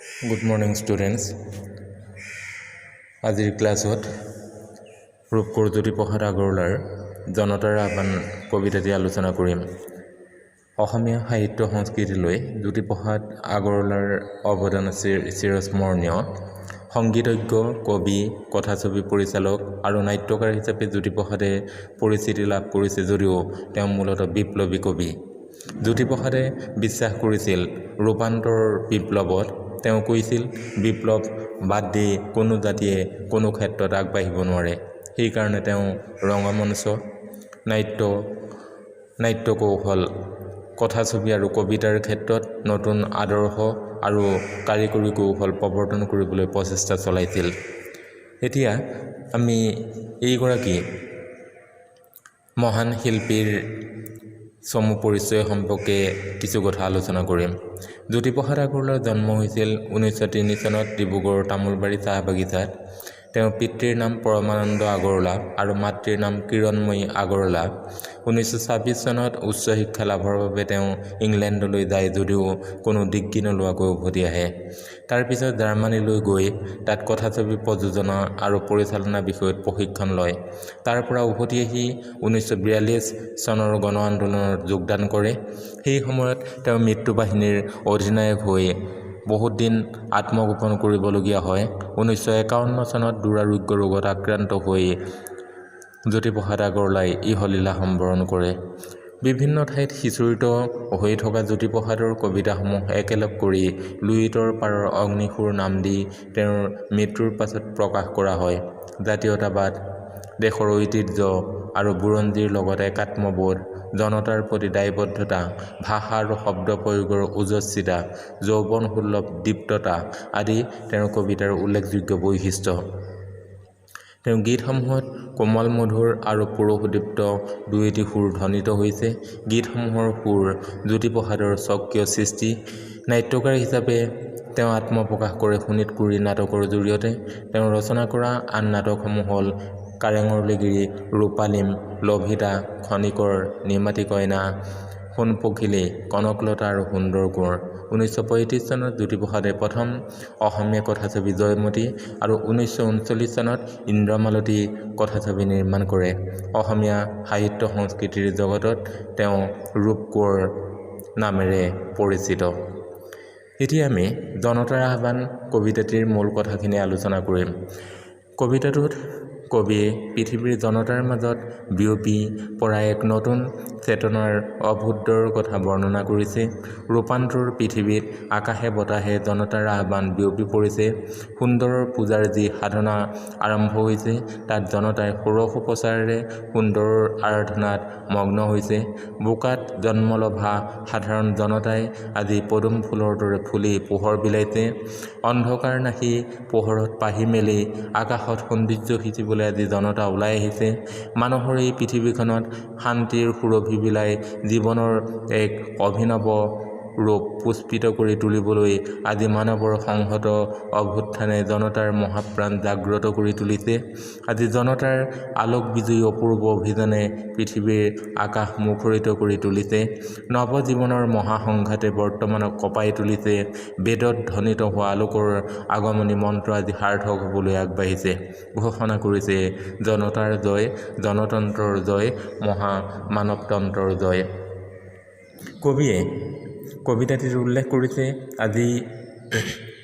Good morning students. আজিৰ ক্লাছত ৰূপকোঁৱৰ জ্যোতিপ্ৰসাদ আগৰৱালাৰ জনতাৰ আহ্বান কবিতাটি আলোচনা কৰিম। অসমীয়া সাহিত্য সংস্কৃতিলৈ জ্যোতিপ্ৰসাদ আগৰৱালাৰ অৱদান চিৰস্মৰণীয়। সংগীতজ্ঞ, কবি, কথাছবি পৰিচালক আৰু নাট্যকাৰ হিচাপে জ্যোতিপ্ৰসাদে পৰিচিতি লাভ কৰিছে যদিও তেওঁ মূলতঃ বিপ্লৱী কবি। জ্যোতিপ্ৰসাদে বিশ্বাস কৰিছিল ৰূপান্তৰ বিপ্লৱত। তেওঁ কৈছিল, বিপ্লৱ বাদ দি কোনো জাতিয়ে কোনো ক্ষেত্ৰত আগবাঢ়িব নোৱাৰে। সেইকাৰণে তেওঁ ৰঙমঞ্চ, নাট্য কৌশল, কথাছবি আৰু কবিতাৰ ক্ষেত্ৰত নতুন আদৰ্শ আৰু কাৰিকৰী কৌশল প্ৰৱৰ্তন কৰিবলৈ প্ৰচেষ্টা চলাইছিল। এতিয়া আমি এইগৰাকী মহান শিল্পীৰ চমু পৰিচয় সম্পৰ্কে কিছু কথা আলোচনা কৰিম। জ্যোতিপ্ৰসাদ আগৰৱালাৰ জন্ম হৈছিল 1903 চনত ডিব্ৰুগড়ৰ তামোলবাৰী চাহ বাগিচাত। তেওঁৰ পিতৃৰ নাম পৰমানন্দ আগৰৱালা আৰু মাতৃৰ নাম কিৰণময়ী আগৰৱালা। 1926 চনত উচ্চ শিক্ষা লাভৰ বাবে তেওঁ ইংলেণ্ডলৈ যায় যদিও কোনো ডিগ্ৰী নোলোৱাকৈ উভতি আহে। তাৰ পিছত জাৰ্মানীলৈ গৈ তাত কথাছবি প্ৰযোজনা আৰু পৰিচালনা বিষয়ত প্ৰশিক্ষণ লয়। তাৰ পৰা উভতি আহি 1942 চনৰ গণ আন্দোলনত যোগদান কৰে। সেই সময়ত তেওঁ মৃত্যুবাহিনীৰ অধিনায়ক হৈ বহুত দিন আত্মগোপন কৰিবলগীয়া হয়। 1951 চনত দুৰাৰোগ্য ৰোগত আক্ৰান্ত হৈ জ্যোতিপ্ৰসাদ আগৰৱালাই ইহলীলা সম্বৰণ কৰে। বিভিন্ন ঠাইত সিঁচৰিত হৈ থকা জ্যোতিপ্ৰসাদৰ কবিতাসমূহ একেলগ কৰি লুইতৰ পাৰৰ অগ্নিসুৰ নাম দি তেওঁৰ মৃত্যুৰ পাছত প্ৰকাশ কৰা হয়। জাতীয়তাবাদ, দেশৰ ঐতিহ্য আৰু বুৰঞ্জীৰ লগত একাত্মবোধ, জনতাৰ প্ৰতি দায়বদ্ধতা, ভাষা আৰু শব্দ প্ৰয়োগৰ ওজস্বিতা, যৌৱনসুলভ দীপ্ততা আদি তেওঁৰ কবিতাৰ উল্লেখযোগ্য বৈশিষ্ট্য। তেওঁৰ গীতসমূহত কোমল মধুৰ আৰু পৰশোদীপ্ত দুইটি সুৰ ধ্বনিত হৈছে। গীতসমূহৰ সুৰ জ্যোতিপ্ৰসাদৰ স্বকীয় সৃষ্টি। নাট্যকাৰ হিচাপে তেওঁ আত্মপ্ৰকাশ কৰে শোণিতপুৰী নাটকৰ জৰিয়তে। তেওঁ ৰচনা কৰা আন নাটকসমূহ হ'ল কাৰেঙৰ লিগিৰী, ৰূপালীম, লভিতা, খনিকৰ, নিমাতী কইনা, সোণ পখিলী, কনকলতা আৰু সুন্দৰ কোঁৱৰ। 1935 চনত জ্যোতিপ্ৰসাদে প্ৰথম অসমীয়া কথাছবি জয়মতী আৰু 1939 চনত ইন্দ্ৰমালতী কথাছবি নিৰ্মাণ কৰে। অসমীয়া সাহিত্য সংস্কৃতিৰ জগতত তেওঁ ৰূপকোঁৱৰ নামেৰে পৰিচিত। এতিয়া আমি জনতাৰ আহ্বান কবিতাটিৰ মূল কথাখিনি আলোচনা কৰিম। কবিতাটোত কবিয়ে পৃথিৱীৰ জনতাৰ মাজত বিয়পি পৰা এক নতুন চেতনাৰ অভ্যুদয়ৰ কথা বৰ্ণনা কৰিছে। ৰূপান্তৰ পৃথিৱীত আকাশে বতাহে জনতাৰ আহ্বান বিয়পি পৰিছে। সুন্দৰৰ পূজাৰ যি সাধনা আৰম্ভ হৈছে, তাত জনতাই ষোড়শোপচাৰেৰে সুন্দৰৰ আৰাধনাত মগ্ন হৈছে। বোকাত জন্ম লভা সাধাৰণ জনতাই আজি পদুম ফুলৰ দৰে ফুলি পোহৰ বিলাইছে। অন্ধকাৰ নাশি পোহৰত পাহি মেলি আকাশত সৌন্দৰ্য সিঁচিবলৈ আজি জনতা ওলাই আহিছে। মানুহৰ এই পৃথিৱীখনত শান্তিৰ সুৰভি বিলাই জীৱনৰ এক অভিনৱ ৰূপ পুষ্পিত কৰি তুলিবলৈ আজি মানৱৰ সংহত অভ্যুত্থানে জনতাৰ মহাপ্ৰাণ জাগ্ৰত কৰি তুলিছে। আজি জনতাৰ আলোক বিজয়ী অপূৰ্ব অভিযানে পৃথিৱীৰ আকাশ মুখৰিত কৰি তুলিছে। নৱজীৱনৰ মহাসংঘাতে বৰ্তমানক কঁপাই তুলিছে। বেদত ধ্বনিত হোৱা আলোকৰ আগমনী মন্ত্ৰ আজি সাৰ্থক হ'বলৈ আগবাঢ়িছে। ঘোষণা কৰিছে জনতাৰ জয়, জনতন্ত্ৰৰ জয়, মহা মানৱতন্ত্ৰৰ জয়। কবিয়ে কবিতাটিত উল্লেখ কৰিছে, আজি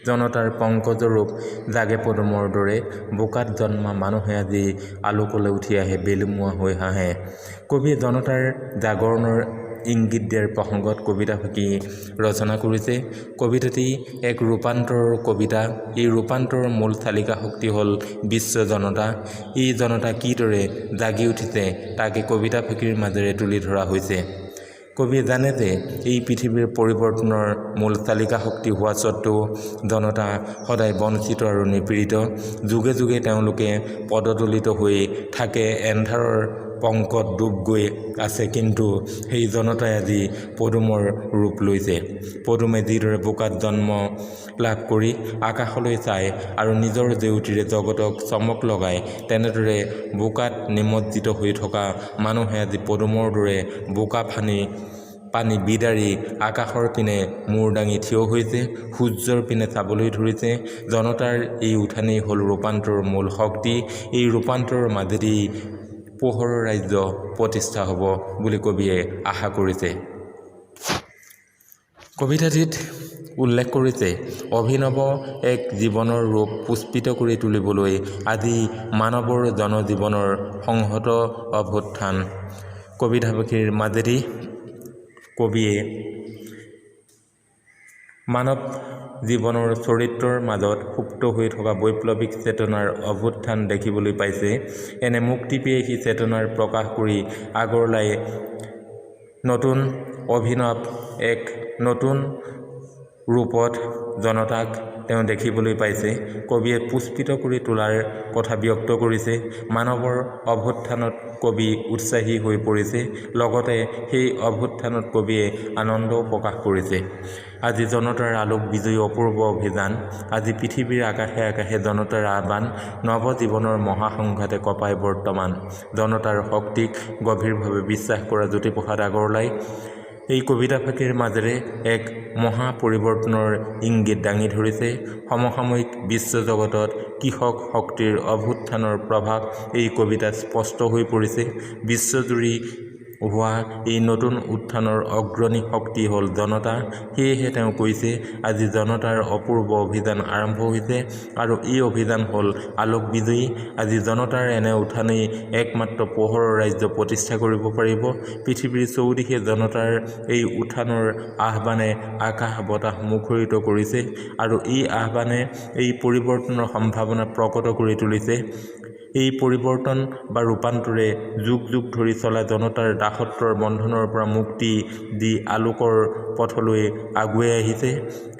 জনতাৰ পংকজ ৰূপ জাগে পদুমৰ দৰে। বোকাত জন্মা মানুহে আজি আলোকলৈ উঠি আহে, বেলুমুৱা হৈ হাঁহে। কবিয়ে জনতাৰ জাগৰণৰ ইংগিত দিয়াৰ প্ৰসংগত কবিতাফাঁকি ৰচনা কৰিছে। কবিতাটি এক ৰূপান্তৰৰ কবিতা। এই ৰূপান্তৰৰ মূল চালিকা শক্তি হ'ল বিশ্ব জনতা। এই জনতা কিদৰে জাগি উঠিছে তাকে কবিতাফাঁকিৰ মাজেৰে তুলি ধৰা হৈছে। কবিয়ে জানে যে এই পৃথিৱীৰ পৰিৱৰ্তনৰ মূল চালিকা শক্তি হোৱা স্বত্বেও জনতা সদায় বঞ্চিত আৰু নিপীড়িত। যুগে যুগে তেওঁলোকে পদদলিত হৈ থাকে, এন্ধাৰৰ পংকত ডুব গৈ আছে, কিন্তু সেই জনতাই আজি পদুমৰ ৰূপ লৈছে। পদুমে যিদৰে বোকাত জন্ম লাভ কৰি আকাশলৈ চায় আৰু নিজৰ জেউতিৰে জগতক চমক লগায়, তেনেদৰে বোকাত নিমজ্জিত হৈ থকা মানুহে আজি পদুমৰ দৰে বোকা ফানি পানী বিদাৰি আকাশৰ পিনে মূৰ দাঙি থিয় হৈছে, সূৰ্যৰ পিনে চাবলৈ ধৰিছে। জনতাৰ এই উঠানেই হ'ল ৰূপান্তৰৰ মূল শক্তি। এই ৰূপান্তৰৰ মাজেদি পোহৰৰ ৰাজ্য প্ৰতিষ্ঠা হ'ব বুলি কবিয়ে আশা কৰিছে। কবিতাটিত উল্লেখ কৰিছে, অভিনৱ এক জীৱনৰ ৰূপ পুষ্পিত কৰি তুলিবলৈ আজি মানৱৰ জনজীৱনৰ সংহত অভ্যুত্থান। কবিতাফাঁকিৰ মাজেদি কবিয়ে মানৱ জীৱনৰ চৰিত্ৰৰ মাজত সুপ্ত হৈ থকা বৈপ্লৱিক চেতনাৰ অভ্যুত্থান দেখিবলৈ পাইছে। এনে মুক্তিপেয়ী চেতনাৰ প্ৰকাশ কৰি আগৰৱালাই নতুন অভিনৱ এক নতুন ৰূপত জনতাক তেওঁ দেখিবলৈ পাইছে। কবিয়ে পুষ্পিত কৰি তোলাৰ কথা ব্যক্ত কৰিছে। মানৱৰ অভ্যুত্থানত কবি উৎসাহী হৈ পৰিছে। লগতে সেই অভ্যুত্থানত কবিয়ে আনন্দও প্ৰকাশ কৰিছে। আজি জনতাৰ আলোক বিজয়ী অপূৰ্ব অভিযান, আজি পৃথিৱীৰ আকাশে আকাশে জনতাৰ আহ্বান, নৱজীৱনৰ মহাসংঘাতে কঁপাই বৰ্তমান জনতাৰ শক্তিক গভীৰভাৱে বিশ্বাস কৰা জ্যোতিপ্ৰসাদ আগৰৱালাই এই কবিতাফাঁকিৰ মাজেৰে এক মহা পৰিৱৰ্তনৰ ইংগিত দাঙি ধৰিছে। সমসাময়িক বিশ্বজগতত কৃষক শক্তিৰ অভ্যুত্থানৰ প্ৰভাৱ এই কবিতাত স্পষ্ট হৈ পৰিছে। বিশ্বজুৰি হোৱা এই নতুন উত্থানৰ অগ্ৰণী শক্তি হ'ল জনতা। সেয়েহে তেওঁ কৈছে, আজি জনতাৰ অপূৰ্ব অভিযান আৰম্ভ হৈছে আৰু এই অভিযান হ'ল আলোক বিজয়ী। আজি জনতাৰ এনে উত্থানেই একমাত্ৰ পোহৰৰ ৰাজ্য প্ৰতিষ্ঠা কৰিব পাৰিব। পৃথিৱীৰ চৌদিশে জনতাৰ এই উত্থানৰ আহ্বানে আকাশ বতাহ মুখৰিত কৰিছে আৰু এই আহ্বানে এই পৰিৱৰ্তনৰ সম্ভাৱনা প্ৰকট কৰি তুলিছে। এই পৰিৱৰ্তন বা ৰূপান্তৰে যুগ যুগ ধৰি চলা জনতাৰ দাসত্বৰ বন্ধনৰ পৰা মুক্তি দি আলোকৰ পথলৈ আগুৱাই আহিছে।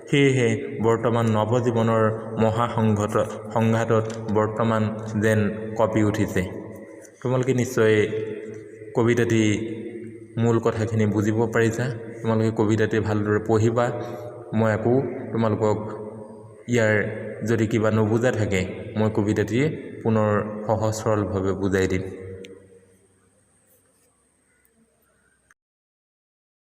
সেয়েহে বৰ্তমান নৱজীৱনৰ মহাসংঘাতত বৰ্তমান যেন কঁপি উঠিছে। তোমালোকে নিশ্চয় কবিতাটি মূল কথাখিনি বুজিব পাৰিছা। তোমালোকে কবিতাটি ভালদৰে পঢ়িবা। মই আকৌ তোমালোকক ইয়াৰ যদি কিবা নুবুজা থাকে মই কবিতাটি পুনৰ সহজ সৰলভাৱে বুজাই দিম।